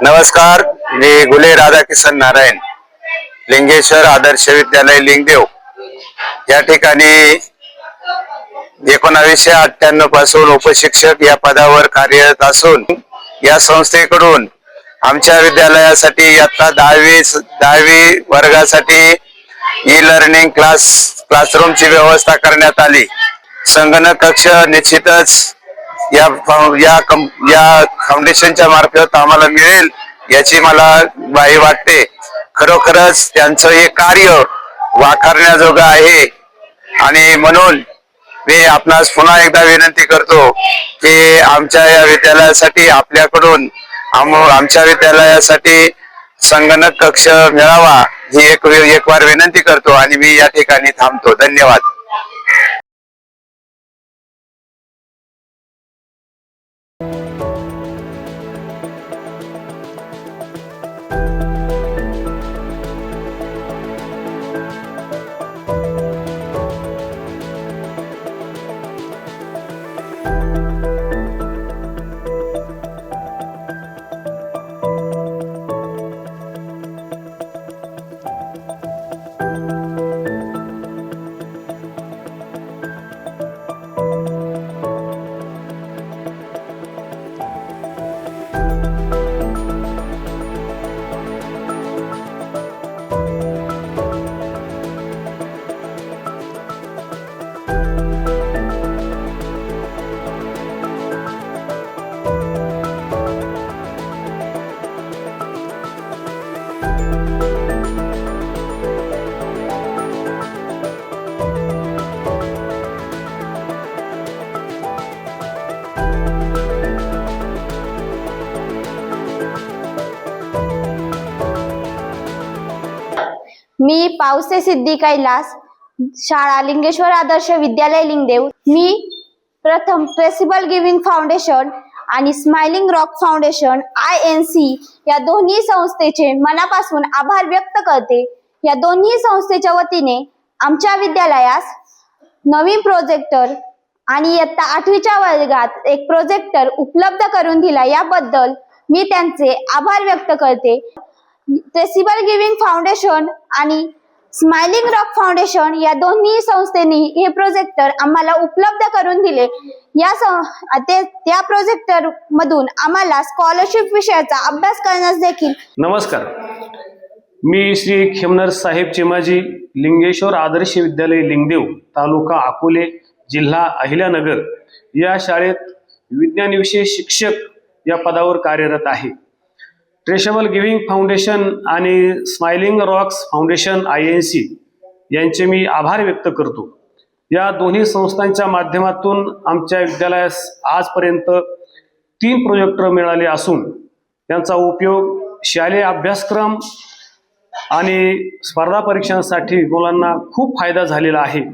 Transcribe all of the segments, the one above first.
नमस्कार, मी गुले राधाकिशन नारायण, लिंगेश्वर आदर्श विद्यालय लिंगदेव या ठिकाणी 1998 पासून उपशिक्षक या पदावर कार्यरत असून या संस्थेकडून आमच्या विद्यालयासाठी इयत्ता 10वी वर्गासाठी ई लर्निंग क्लासरूमची व्यवस्था करण्यात आली। संगणक कक्ष निश्चितच या फाउंडेशनच्या मार्फत आम्हाला मिळेल याची मला ग्वाही वाटते। खरोखरच त्यांचं हे कार्य वाखाणण्याजोगं आहे आणि म्हणून मी आपणास पुन्हा एकदा विनंती करतो की आमच्या या विद्यालयासाठी आपल्याकडून आमच्या विद्यालयासाठी संगणक कक्ष मिळावा ही एक वार विनंती करतो आणि मी या ठिकाणी थांबतो। धन्यवाद। मी पावसे सिद्धी कैलास, शाळा लिंगेश्वर आदर्श विद्यालय लिंगदेव। मी प्रथम ट्रेसेबल गिव्हिंग फाउंडेशन आणि स्माइलिंग रॉक फाउंडेशन INC या दोन्ही संस्थेचे मनापासून आभार व्यक्त करते। या दोन्ही संस्थेच्या वतीने आमच्या विद्यालयास नवीन प्रोजेक्टर आणि इयत्ता 8वीच्या वर्गात एक प्रोजेक्टर उपलब्ध करून दिला, याबद्दल मी त्यांचे आभार व्यक्त करते। ट्रेसेबल गिव्हिंग फाउंडेशन आणि स्माइलिंग रॉक फाउंडेशन या दोन्ही संस्थांनी हे प्रोजेक्टर आम्हाला उपलब्ध करून दिले। त्या प्रोजेक्टर मधून आम्हाला स्कॉलरशिप विषयाचा अभ्यास करण्यास देखील। नमस्कार, मी श्री खेमनर साहेब चिमाजी, लिंगेश्वर आदर्श विद्यालय लिंगदेव, तालुका अकोले, जिल्हा अहिल्यानगर या शाळेत विज्ञान विषय शिक्षक या पदावर कार्यरत आहे। ट्रेसेबल गिव्हिंग फाउंडेशन आणि स्माइलिंग रॉक्स फाउंडेशन INC यांचे मी आभार व्यक्त करतो। या दोन्ही संस्थांच्या माध्यमातून आमच्या विद्यालयास आजपर्यंत 3 प्रोजेक्टर मिळाले असून त्यांचा उपयोग शालेय अभ्यासक्रम आणि स्पर्धा परीक्षांसाठी मुलांना खूप फायदा झालेला आहे।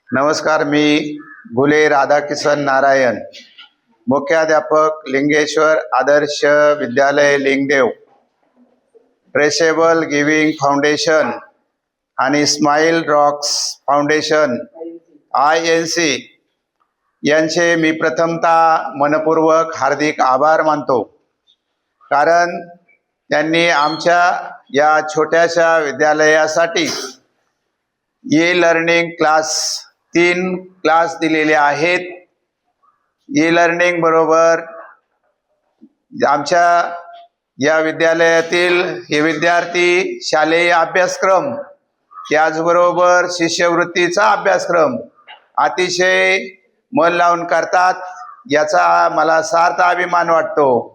नमस्कार, मी गुले राधाकिशन नारायण, मुख्याध्यापक Lingeshwar Adarsh Vidyalaya Lingdev. Traceable giving foundation आणि स्माइल रॉक्स फाउंडेशन INC यांचे मी प्रथमतः मनपूर्वक हार्दिक आभार मानतो, कारण त्यांनी आमच्या या छोट्याशा विद्यालयासाठी ई लर्निंग 3 क्लास दिलेले आहेत। ई लर्निंग बरोबर आमच्या या विद्यालयातील हे विद्यार्थी शालेय अभ्यासक्रम त्याचबरोबर शिष्यवृत्तीचा अभ्यासक्रम अतिशय मन लावून करतात, याचा मला सार्थ अभिमान वाटतो।